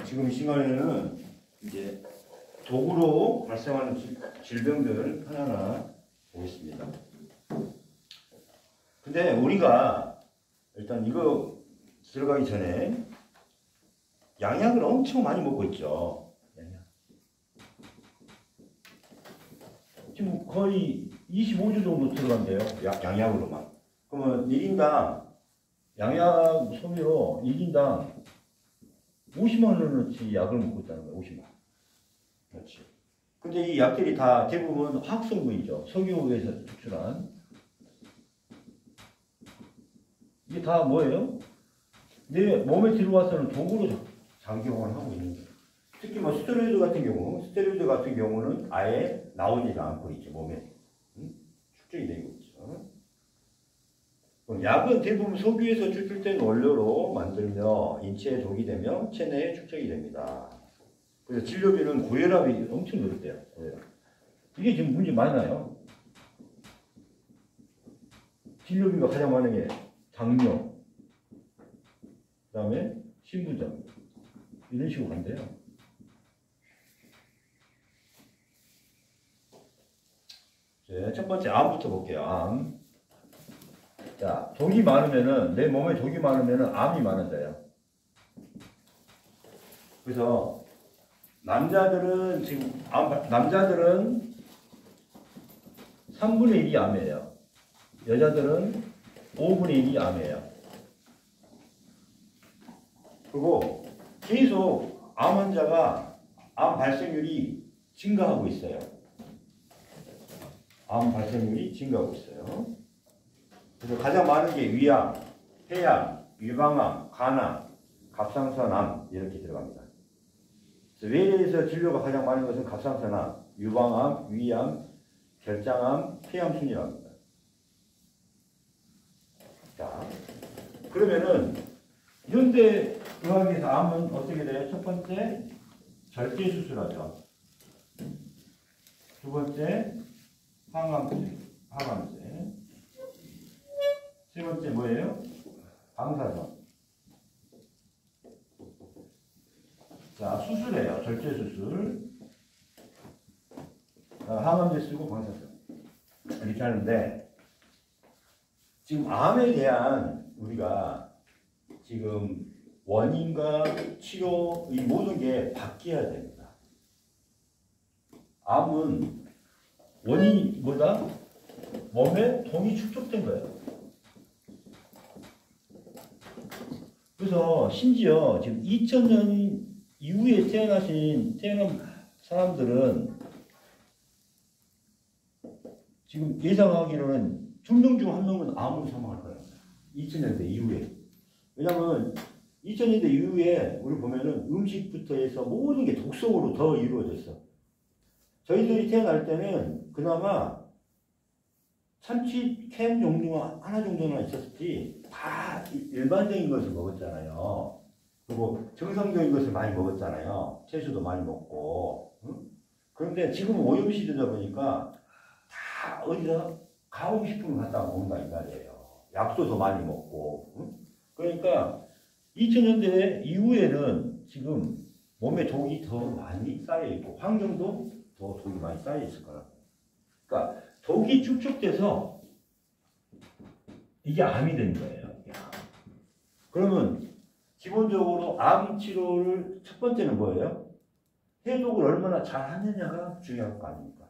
지금 이 시간에는 이제 독으로 발생하는 질병들 하나하나 보겠습니다. 근데 우리가 일단 이거 들어가기 전에 양약을 엄청 많이 먹고 있죠. 양약. 지금 거의 25주 정도 들어간대요. 양약으로만. 그러면 1인당 양약 소비로 1인당 50만 원어치 약을 먹고 있다는 거예요. 50만 원. 그렇지. 근데 이 약들이 다 대부분 화학성분이죠. 석유에서 추출한. 이게 다 뭐예요? 내 몸에 들어와서는 독으로 작용을 하고 있는 거예요. 특히 뭐 스테로이드 같은 경우는 아예 나오지가 않고 있죠. 몸에. 축적이 되고 있죠. 약은 대부분 석유에서 추출된 원료로 만들며 인체에 독이 되며 체내에 축적이 됩니다. 그래서 진료비는 고혈압이 엄청 늘었대요. 고혈압. 이게 지금 문제 많이 나요. 진료비가 가장 많은 게 당뇨, 그 다음에 신부전 이런 식으로 간대요. 자, 첫 번째 암부터 볼게요. 암. 자, 독이 많으면은, 내 몸에 독이 많으면은 암이 많아져요. 그래서 남자들은 3분의 1이 암이에요. 여자들은 5분의 1이 암이에요. 그리고 계속 암 환자가 암 발생률이 증가하고 있어요. 암 발생률이 증가하고 있어요. 그래서 가장 많은 게 위암, 폐암, 유방암, 간암, 갑상선암 이렇게 들어갑니다. 외래에서 진료가 가장 많은 것은 갑상선암, 유방암, 위암, 결장암, 폐암 순이랍니다. 자, 그러면은 현대 의학에서 암은 어떻게 돼요? 첫 번째 절제 수술하죠. 두 번째 항암제. 세 번째 뭐예요? 방사선. 자, 수술해요. 절제 수술. 항암제 쓰고 방사선. 이렇게 하는데, 지금 암에 대한 우리가 지금 원인과 치료, 이 모든 게 바뀌어야 됩니다. 암은 원인이 뭐다? 몸에 독이 축적된 거예요. 그래서 심지어 지금 2000년 이후에 태어난 사람들은 지금 예상하기로는 2명 중 1명은 암으로 사망할 거예요. 2000년대 이후에. 왜냐하면 2000년대 이후에 우리 보면은 음식부터 해서 모든 게 독성으로 더 이루어졌어. 저희들이 태어날 때는 그나마 참치 캔 종류가 하나 정도나 있었지 다 일반적인 것을 먹었잖아요. 그리고 정상적인 것을 많이 먹었잖아요. 채소도 많이 먹고. 응? 그런데 지금 오염시대다 보니까 다 어디다 가공식품을 갖다가 먹는다 이 말이에요. 약도 더 많이 먹고. 응? 그러니까 2000년대 이후에는 지금 몸에 독이 더 많이 쌓여있고 환경도 더 독이 많이 쌓여있을 거라고. 그러니까 독이 축적돼서 이게 암이 된 거예요. 그러면 기본적으로 암 치료를 첫 번째는 뭐예요? 해독을 얼마나 잘 하느냐가 중요한 거 아닙니까?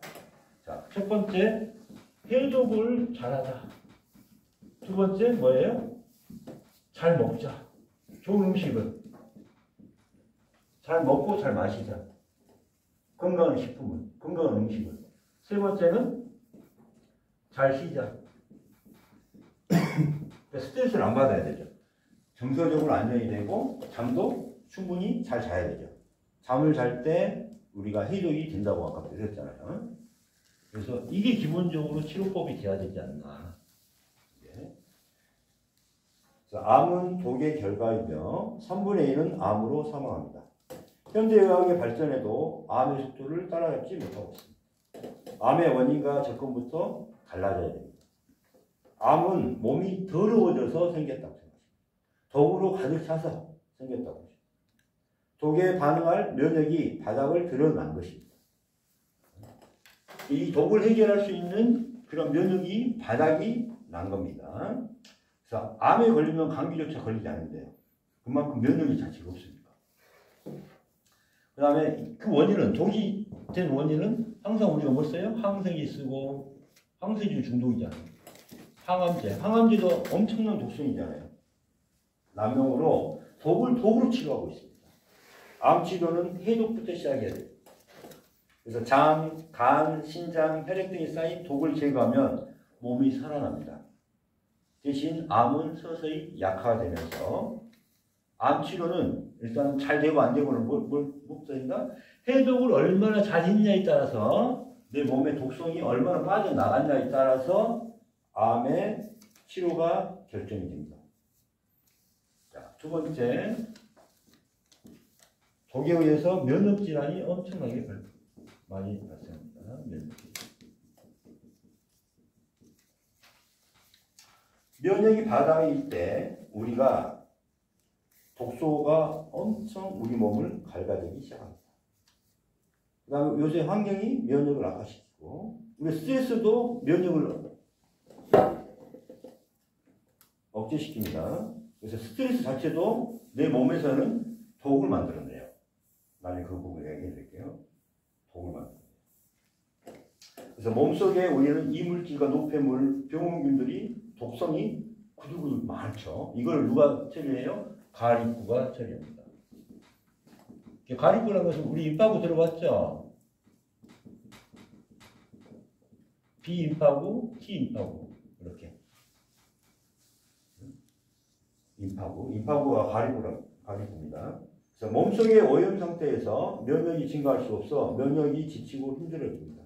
자, 첫 번째 해독을 잘하자. 두 번째 뭐예요? 잘 먹자. 좋은 음식을 잘 먹고 잘 마시자. 건강한 식품을, 건강한 음식을. 세 번째는 잘 쉬자. 스트레스를 안 받아야 되죠. 정서적으로 안정이 되고 잠도 충분히 잘 자야 되죠. 잠을 잘 때 우리가 해독이 된다고 아까 그랬잖아요. 그래서 이게 기본적으로 치료법이 돼야 되지 않나. 네. 암은 독의 결과이며 3분의 1은 암으로 사망합니다. 현대의학의 발전에도 암의 속도를 따라잡지 못하고 있습니다. 암의 원인과 접근부터 달라져야 됩니다. 암은 몸이 더러워져서 생겼다고 생각합니다. 독으로 가득 차서 생겼다고. 독에 반응할 면역이 바닥을 드러난 것입니다. 이 독을 해결할 수 있는 그런 면역이 바닥이 난 겁니다. 그래서 암에 걸리면 감기조차 걸리지 않는데요. 그만큼 면역이 자체가 없으니까. 그 다음에 그 원인은, 독이 된 원인은 항상 우리가 뭐 써요? 항생제 쓰고, 항생제 중독이잖아요. 항암제. 항암제도 엄청난 독성이잖아요. 남용으로 독으로 치료하고 있습니다. 암 치료는 해독부터 시작해야 돼요. 그래서 장, 간, 신장, 혈액 등에 쌓인 독을 제거하면 몸이 살아납니다. 대신 암은 서서히 약화되면서 암 치료는 일단 잘 되고 안 되고는 목적인가? 해독을 얼마나 잘 했냐에 따라서 내 몸의 독성이 얼마나 빠져나갔냐에 따라서 암의 치료가 결정이 됩니다. 자, 두 번째, 독에 의해서 면역질환이 엄청나게 많이 발생합니다. 면역이 바닥에 있을 때 우리가 독소가 엄청 우리 몸을 갉아대기 시작합니다. 그 다음에 요새 환경이 면역을 악화시키고, 우리 스트레스도 면역을 억제시킵니다. 그래서 스트레스 자체도 내 몸에서는 독을 만들어내요. 나중에 그 부분 얘기해 드릴게요. 독을 만들어내요. 그래서 몸속에 우리는 이물질과 노폐물, 병원균들이 독성이 구두구두 많죠. 이걸 누가 처리해요? 가립구가 처리합니다. 가립구라는 것은 우리 임파구 들어봤죠? 비임파구, T임파구 이렇게. 임파구가 가립구입니다. 그래서 몸속의 오염 상태에서 면역이 증가할 수 없어 면역이 지치고 힘들어집니다.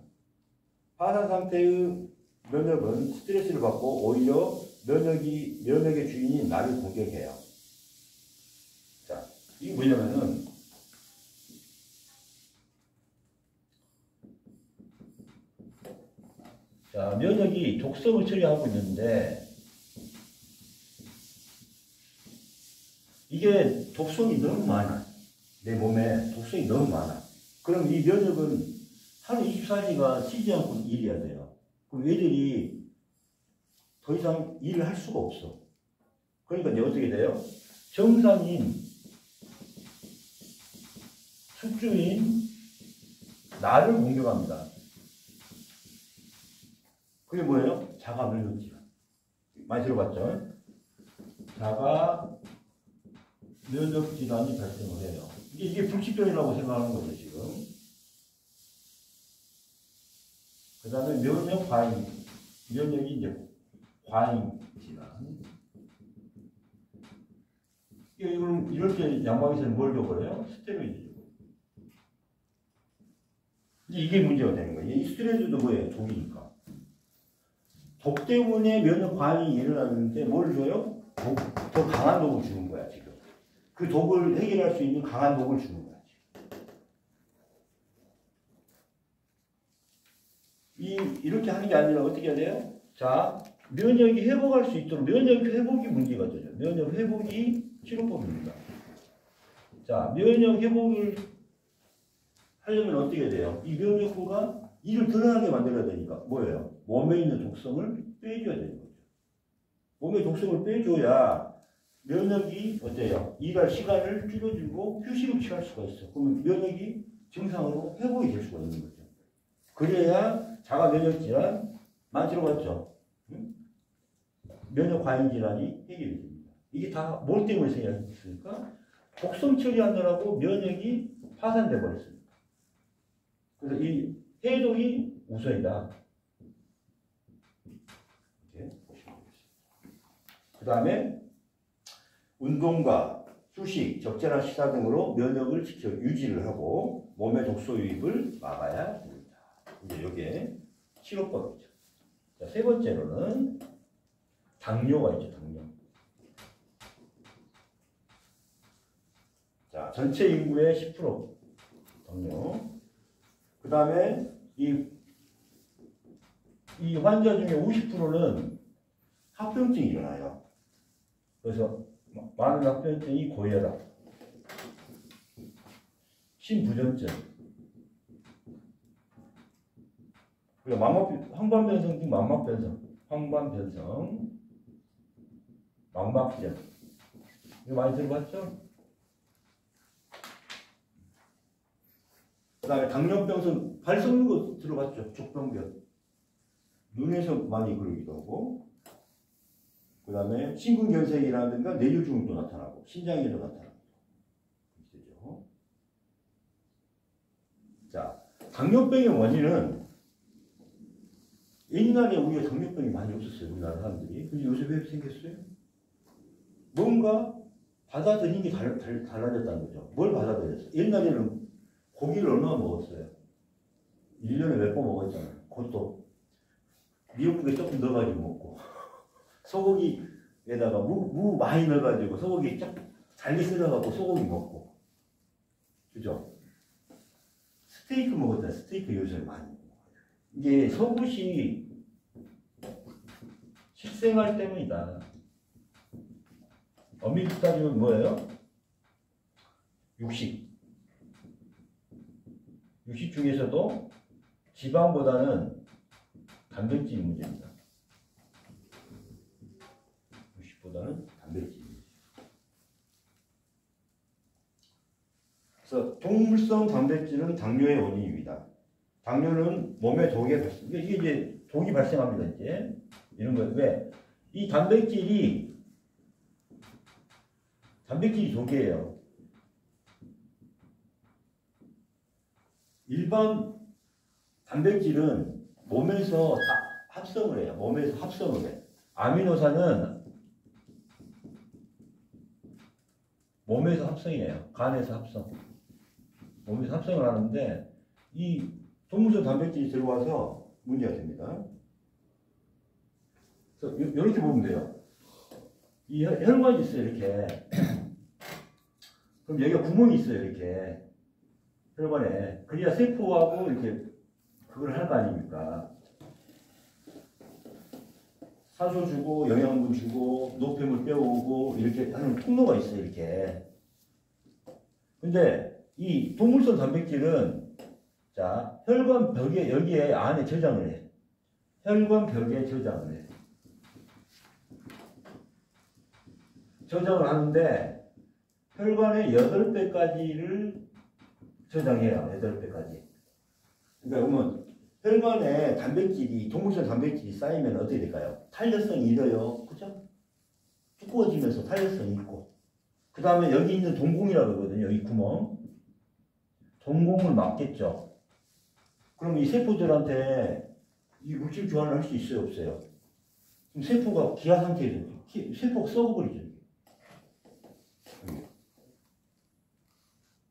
파산 상태의 면역은 스트레스를 받고 오히려 면역의 주인이 나를 공격해요. 자, 이게 뭐냐면은, 자, 면역이 독성을 처리하고 있는데, 이게 독성이 너무 많아. 내 몸에 독성이 너무 많아. 그럼 이 면역은 하루 24시간 쉬지 않고 일해야 돼요. 그럼 얘들이 더 이상 일을 할 수가 없어. 그러니까 이제 어떻게 돼요? 정상인, 숙주인 나를 공격합니다. 그게 뭐예요? 자가 면역질환. 많이 들어봤죠? 자가 면역질환이 발생을 해요. 이게 불치병이라고 생각하는 거죠, 지금. 그 다음에 면역 과잉. 면역이 이제 과잉 질환. 이럴 때 양방에서는 뭘 줘버려요? 스테로이드. 이게 문제가 되는 거예요. 이 스테로이드도 뭐예요? 독이니까. 독 때문에 면역 과잉이 일어나는데 뭘 줘요? 더 강한 독을 주는 거야, 지금. 그 독을 해결할 수 있는 강한 독을 주는 거야, 지금. 이렇게 하는 게 아니라 어떻게 해야 돼요? 자, 면역이 회복할 수 있도록 면역 회복이 문제가 되죠. 면역 회복이 치료법입니다. 자, 면역 회복을 하려면 어떻게 돼요? 이 면역구가 이를 드러나게 만들어야 되니까 뭐예요? 몸에 있는 독성을 빼줘야 되는 거죠. 몸의 독성을 빼줘야 면역이 어때요? 일할 시간을 줄여주고 휴식을 취할 수가 있어. 그러면 면역이 정상으로 회복이 될 수가 있는 거죠. 그래야 자가 면역 질환 많이 들어봤죠? 응? 면역 과잉 질환이 해결이 됩니다. 이게 다 뭘 때문에 생겼습니까? 독성 처리하느라고 면역이 파산돼 버렸습니다. 그래서 이 해독이 우선이다. 이렇게 보시면 되겠습니다. 그 다음에 운동과 휴식, 적절한 식사 등으로 면역을 지켜 유지를 하고 몸의 독소 유입을 막아야 됩니다. 이제 이게 치료법이죠. 자, 세 번째로는 당뇨가 있죠, 당뇨. 자, 전체 인구의 10% 당뇨. 그 다음에 이 환자 중에 50%는 합병증이 일어나요. 그래서 많은 합병증이 고혈압, 심부전증. 그리고 황반변성 중 황반변성, 망막증. 이거 많이 들어봤죠? 그 다음에 당뇨병성 발 썩는 거 들어봤죠? 족병변. 눈에서 많이 그러기도 하고, 그 다음에 심근경색이라든가 뇌졸중도 나타나고, 신장에도 나타나고. 되죠. 자, 당뇨병의 원인은 옛날에 우리가 당뇨병이 많이 없었어요. 우리나라 사람들이. 근데 요새 왜 생겼어요? 뭔가 받아들이는 게 달라졌다는 거죠. 뭘 받아들였어요? 옛날에는 고기를 얼마나 먹었어요? 1년에 몇 번 먹었잖아요. 그것도 미역국에 조금 넣어가지고 먹고 소고기에다가 무 많이 넣어가지고 소고기 잘게 썰어갖고 소고기 먹고, 그죠? 스테이크 먹었잖아요. 스테이크 요새 많이. 이게 속옷이 식생활 때문이다. 엄밀히 따지면 뭐예요? 육식 중에서도 지방보다는 단백질이 문제입니다. 육식보다는 단백질이 문제. 그래서 동물성 단백질은 당뇨의 원인입니다. 당뇨는 몸에 이게 이제 독이 발생합니다. 이제 이런 거. 왜? 이 단백질이 독이에요. 일반 단백질은 몸에서 다 합성을 해요. 몸에서 합성을 해. 아미노산은 몸에서 합성이에요. 간에서 합성. 몸에서 합성을 하는데 이 동물성 단백질이 들어와서 문제가 됩니다. 그래서 이렇게 보면 돼요. 이 혈관이 있어요. 이렇게. 그럼 여기가 구멍이 있어요. 이렇게. 혈관에. 그래야 세포하고 이렇게 그걸 할 거 아닙니까? 산소 주고 영양분 주고 노폐물 빼오고 이렇게 하는 통로가 있어요. 이렇게. 근데 이 동물성 단백질은 자, 혈관 벽에 여기에 안에 저장을 해. 혈관 벽에 저장을 해. 저장을 하는데 혈관의 8배까지를 저장해요. 8배까지. 그러니까 그러면 혈관에 단백질이 동물성 단백질이 쌓이면 어떻게 될까요? 탄력성이 잃어요. 그죠? 두꺼워지면서 탄력성이 있고, 그 다음에 여기 있는 동공이라고 하거든요. 여기 구멍. 동공을 막겠죠. 그럼 이 세포들한테 이 물질 교환을 할 수 있어요? 없어요? 그럼 세포가 기아 상태에서 세포가 썩어버리죠.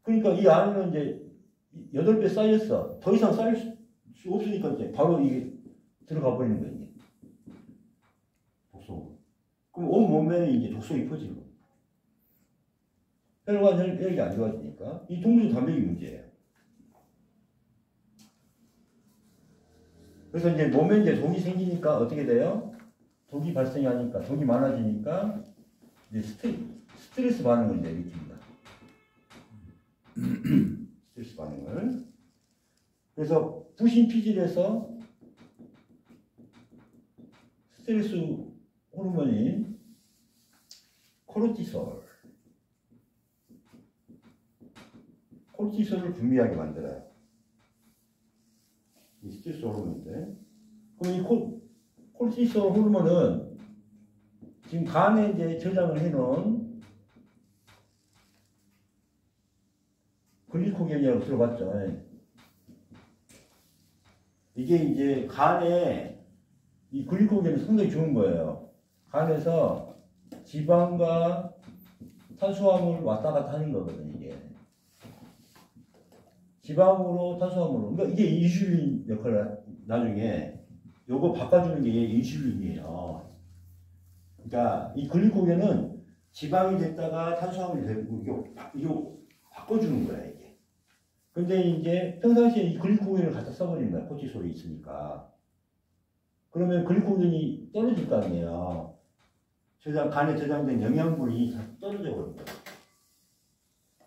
그러니까 이 안에는 이제 8배 쌓였어. 더 이상 쌓일 수 없으니까 이제 바로 이게 들어가 버리는 거예요. 이제. 독소. 그럼 온 몸에 이제 독소가 퍼지고. 혈관 혈액이 안 좋아지니까 이 동물성 단백이 문제예요. 그래서 이제 몸에 이제 독이 생기니까 어떻게 돼요? 독이 발생하니까, 독이 많아지니까 이제 스트레스 반응을 이제 일으킵니다. 스트레스 반응을. 그래서 부신피질에서 스트레스 호르몬인 코르티솔을 분비하게 만들어요. 이 스트레스 호르몬인데, 그럼 이 코르티솔 호르몬은 지금 간에 이제 저장을 해놓은 글리코겐이라고 들어봤죠. 이게 이제 간에 이 글리코겐이 상당히 좋은 거예요. 간에서 지방과 탄수화물을 왔다 갔다 하는 거거든요. 이게 지방으로 탄수화물로. 그러니까 이게 인슐린 역할을 나중에 요거 바꿔주는 게 인슐린이에요. 그러니까 이 글리코겐은 지방이 됐다가 탄수화물이 되고 이거 바꿔주는 거야 이게. 근데 이제 평상시에 이 글리코겐을 갖다 써버리는 거야. 코티솔이 있으니까. 그러면 글리코겐이 떨어질 거 아니에요. 간에 저장된 영양분이 다 떨어져 버린 거야.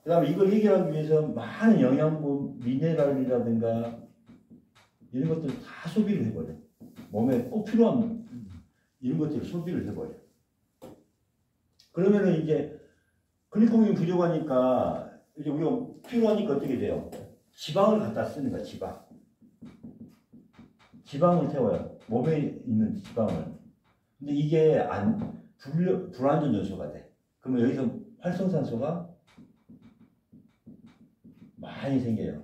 그 다음에 이걸 해결하기 위해서 많은 영양분, 미네랄이라든가 이런 것들을 다 소비를 해버려. 몸에 꼭 필요한 이런 것들을 소비를 해버려. 그러면은 이제 글리코겐이 부족하니까 이제 우리가 필요하니까 어떻게 돼요? 지방을 갖다 쓰는 거야, 지방. 지방을 태워요. 몸에 있는 지방을. 근데 이게 불완전 요소가 돼. 그러면 여기서 활성산소가 많이 생겨요.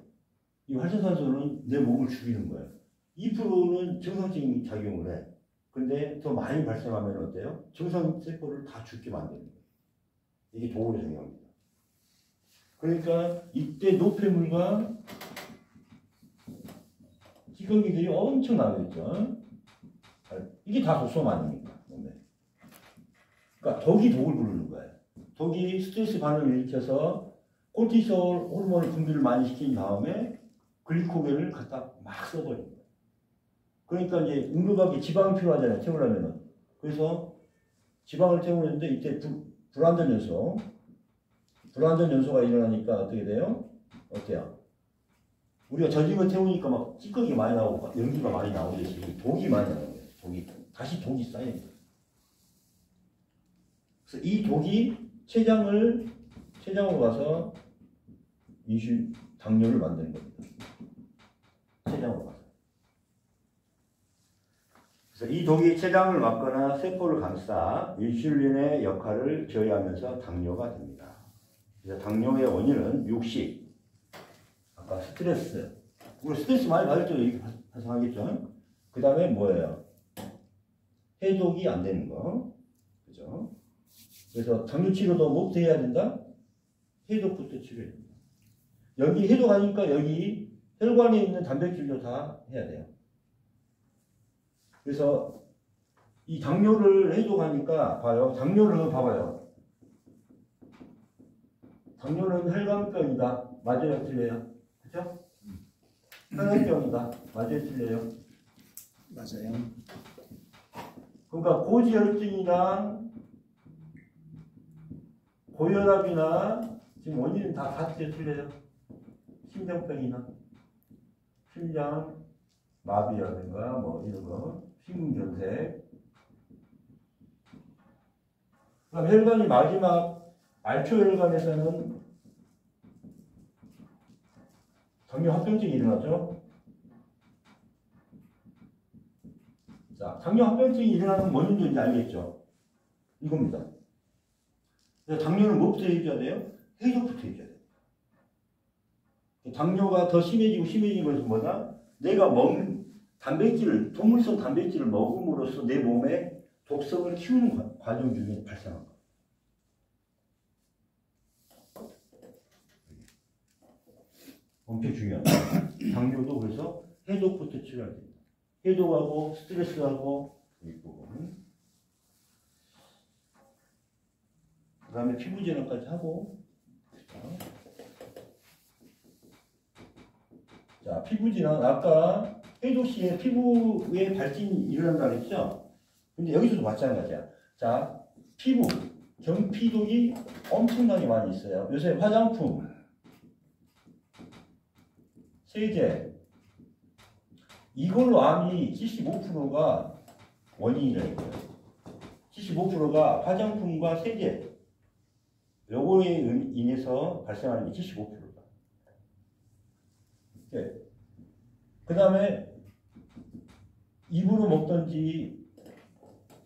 이 활성산소는 내 몸을 죽이는 거예요. 2%는 정상적인 작용을 해. 근데 더 많이 발생하면 어때요? 정상세포를 다 죽게 만드는 거예요. 이게 도구의 작용입니다. 그러니까 이때 노폐물과 찌꺼기들이 엄청 나오겠죠. 이게 다 독소 아닙니까? 몸에. 그러니까 독이 독을 부르는 거예요. 독이 스트레스 반응을 일으켜서 코르티솔 호르몬을 분비를 많이 시킨 다음에 글리코겐을 갖다 막 써버린 거예요. 그러니까 이제 응급하게 지방이 필요하잖아요. 태우려면은. 그래서 지방을 태우는데 이때 불완전 연소가 일어나니까 어떻게 돼요? 어때요? 우리가 젖은 거 태우니까 막 찌꺼기 많이 나오고 연기가 많이 나오듯이 독이 많이 나오는 거예요. 다시 독이 쌓이는 거예요. 그래서 이 독이 췌장으로 가서 당뇨를 만드는 겁니다. 췌장으로 가서. 그래서 이 독이 췌장을 막거나 세포를 감싸 인슐린의 역할을 저해하면서 당뇨가 됩니다. 그래서 당뇨의 원인은 육식, 아까 스트레스, 우리 스트레스 많이 받을 때 이렇게 발생하겠죠. 그 다음에 뭐예요? 해독이 안 되는 거, 그죠? 그래서 당뇨 치료도 뭐부터 해야 된다? 해독부터 치료해야 된다. 여기 해독하니까 여기 혈관에 있는 단백질도 다 해야 돼요. 그래서 이 당뇨를 해독하니까 봐요. 당뇨는 봐봐요. 당뇨는 혈관병이다. 맞아요, 틀려요? 그죠? 혈관병이다. 맞아요, 틀려요? 맞아요. 그러니까 고지혈증이랑 고혈압이나 지금 원인은 다 같아요, 틀려요? 심장병이나 심장 마비라든가 뭐 이런 거, 심근경색. 그럼 혈관이 마지막 말초혈관에서는 당뇨 합병증이 일어나죠. 자, 당뇨 합병증이 일어나는 원인도 이제 알겠죠. 이겁니다. 그래서 당뇨는 뭐부터 해줘야 돼요? 해독부터 해줘야 돼요. 당뇨가 더 심해지고 것은 뭐다? 내가 먹는 단백질을, 동물성 단백질을 먹음으로써 내 몸에 독성을 키우는 과정 중에 발생한 거. 엄청 중요한 거. 당뇨도 그래서 해독부터 치료해야 됩니다. 해독하고 스트레스하고 이 부분. 그 다음에 피부진환까지 하고. 자, 피부진환. 아까 해독 시에 피부에 발진이 일어난다고 했죠? 근데 여기서도 마찬가지야. 자, 피부, 경피독이 엄청나게 많이 있어요. 요새 화장품, 세제, 이걸로 암이 75%가 원인이라는 거예요. 75%가 화장품과 세제, 요거에 인해서 발생하는 게 75%다. 네. 그 다음에 입으로 먹든지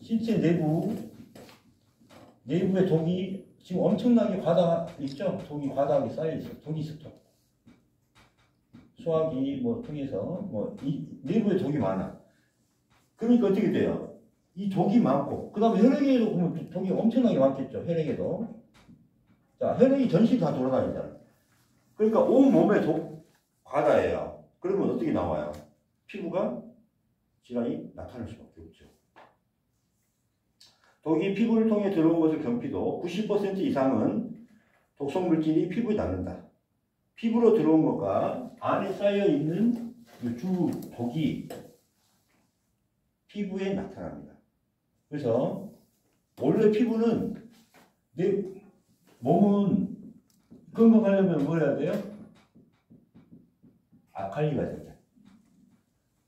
신체 내부의 독이 지금 엄청나게 있죠? 독이 과다하게 쌓여있어요. 독이 스톱. 소화기 통해서 이 내부에 독이 많아. 그러니까 어떻게 돼요? 이 독이 많고, 그 다음에 혈액에도 보면 독이 엄청나게 많겠죠. 혈액에도. 자, 혈액이 전신 다 돌아다니잖아. 그러니까 온 몸에 독 과다해요. 그러면 어떻게 나와요? 피부가 질환이 나타날 수밖에 없죠. 독이 피부를 통해 들어온 것을 경피도 90% 이상은 독성 물질이 피부에 닿는다. 피부로 들어온 것과 안에 쌓여있는 주 독이 피부에 나타납니다. 그래서 원래 피부는 내 몸은 건강하려면 뭘 해야 돼요? 알칼리가 돼야 돼.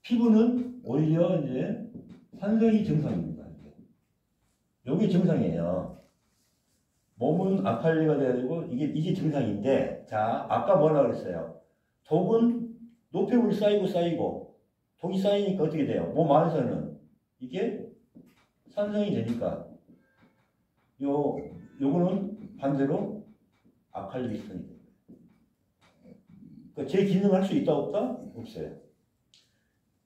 피부는 오히려 이제 산성이 정상입니다. 이게 정상이에요. 몸은 알칼리가 돼야 되고 이게 정상인데, 자 아까 뭐라 그랬어요? 독은 노폐물이 쌓이고 독이 쌓이니까 어떻게 돼요? 몸 안에서는 이게 산성이 되니까 요거는 반대로 알칼리성이 돼요. 그러니까 제 기능할 수 있다 없다? 없어요.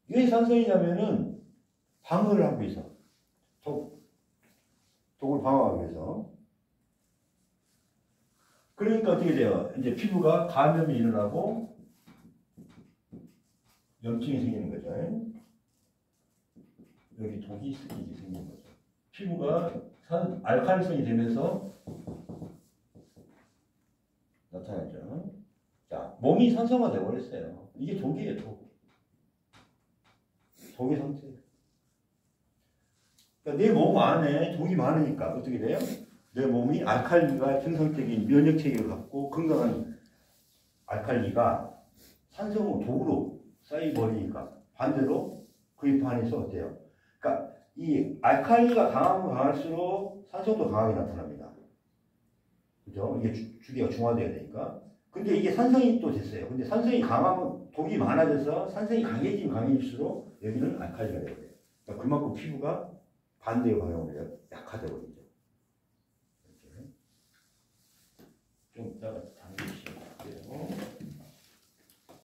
왜 산성이냐면은 방어를 하고 있어. 독을 방어하기 위해서. 그러니까 어떻게 돼요? 이제 피부가 감염이 일어나고 염증이 생기는 거죠. 여기 독이 생기는 거죠. 피부가 알칼리성이 되면서 나타나죠. 자, 몸이 산성화되어 버렸어요. 이게 독이에요, 독. 독의 상태예요. 그러니까 내 몸 안에 독이 많으니까 어떻게 돼요? 내 몸이 알칼리가 정상적인 면역체계를 갖고 건강한 알칼리가 산성으로 독으로 쌓여버리니까 반대로 그에 반해서 어때요? 그러니까 이 알칼리가 강하면 강할수록 산성도 강하게 나타납니다. 그죠? 이게 주기가 중화돼야 되니까. 근데 이게 산성이 또 됐어요. 근데 산성이 강하면 독이 많아져서 산성이 강해지면 강해질수록 여기는 알칼리가 돼야 돼요. 그러니까 그만큼 피부가 반대의 방향으로 약화되어 버리죠. 이렇게. 좀 이따가 잠기시면 돼요.